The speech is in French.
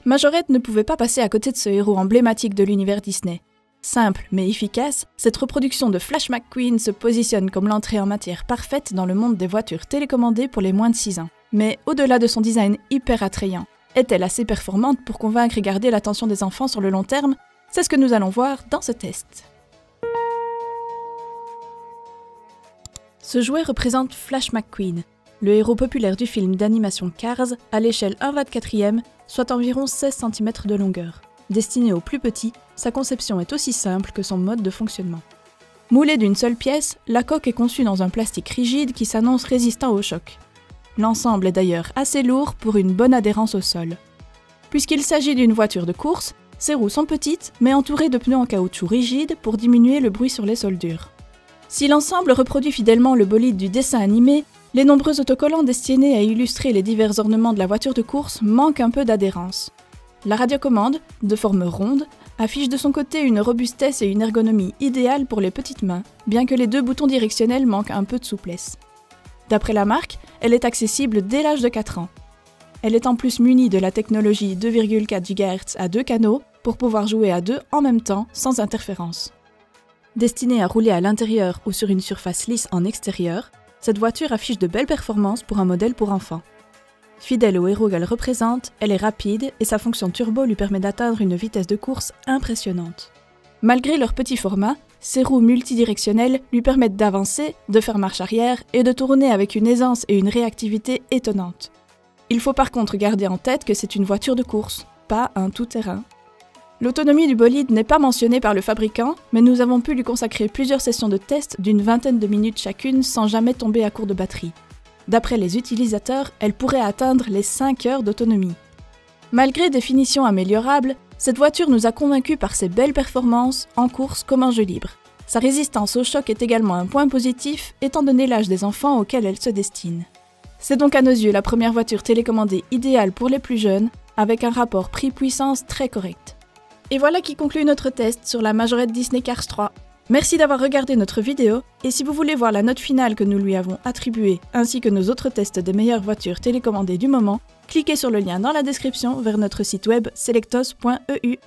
Majorette ne pouvait pas passer à côté de ce héros emblématique de l'univers Disney. Simple mais efficace, cette reproduction de Flash McQueen se positionne comme l'entrée en matière parfaite dans le monde des voitures télécommandées pour les moins de 6 ans. Mais au-delà de son design hyper attrayant, est-elle assez performante pour convaincre et garder l'attention des enfants sur le long terme? C'est ce que nous allons voir dans ce test. Ce jouet représente Flash McQueen, le héros populaire du film d'animation Cars à l'échelle 1/24, soit environ 16 cm de longueur. Destiné aux plus petits, sa conception est aussi simple que son mode de fonctionnement. Moulée d'une seule pièce, la coque est conçue dans un plastique rigide qui s'annonce résistant au choc. L'ensemble est d'ailleurs assez lourd pour une bonne adhérence au sol. Puisqu'il s'agit d'une voiture de course, ses roues sont petites mais entourées de pneus en caoutchouc rigide pour diminuer le bruit sur les sols durs. Si l'ensemble reproduit fidèlement le bolide du dessin animé, les nombreux autocollants destinés à illustrer les divers ornements de la voiture de course manquent un peu d'adhérence. La radiocommande, de forme ronde, affiche de son côté une robustesse et une ergonomie idéales pour les petites mains, bien que les 2 boutons directionnels manquent un peu de souplesse. D'après la marque, elle est accessible dès l'âge de 4 ans. Elle est en plus munie de la technologie 2,4 GHz à 2 canaux pour pouvoir jouer à 2 en même temps sans interférence. Destinée à rouler à l'intérieur ou sur une surface lisse en extérieur, cette voiture affiche de belles performances pour un modèle pour enfants. Fidèle au héros qu'elle représente, elle est rapide et sa fonction turbo lui permet d'atteindre une vitesse de course impressionnante. Malgré leur petit format, ses roues multidirectionnelles lui permettent d'avancer, de faire marche arrière et de tourner avec une aisance et une réactivité étonnantes. Il faut par contre garder en tête que c'est une voiture de course, pas un tout-terrain. L'autonomie du bolide n'est pas mentionnée par le fabricant, mais nous avons pu lui consacrer plusieurs sessions de test d'une vingtaine de minutes chacune sans jamais tomber à court de batterie. D'après les utilisateurs, elle pourrait atteindre les 5 heures d'autonomie. Malgré des finitions améliorables, cette voiture nous a convaincus par ses belles performances, en course comme en jeu libre. Sa résistance au choc est également un point positif, étant donné l'âge des enfants auxquels elle se destine. C'est donc à nos yeux la première voiture télécommandée idéale pour les plus jeunes, avec un rapport prix-puissance très correct. Et voilà qui conclut notre test sur la Majorette Disney Cars 3. Merci d'avoir regardé notre vidéo, et si vous voulez voir la note finale que nous lui avons attribuée, ainsi que nos autres tests des meilleures voitures télécommandées du moment, cliquez sur le lien dans la description vers notre site web selectos.eu.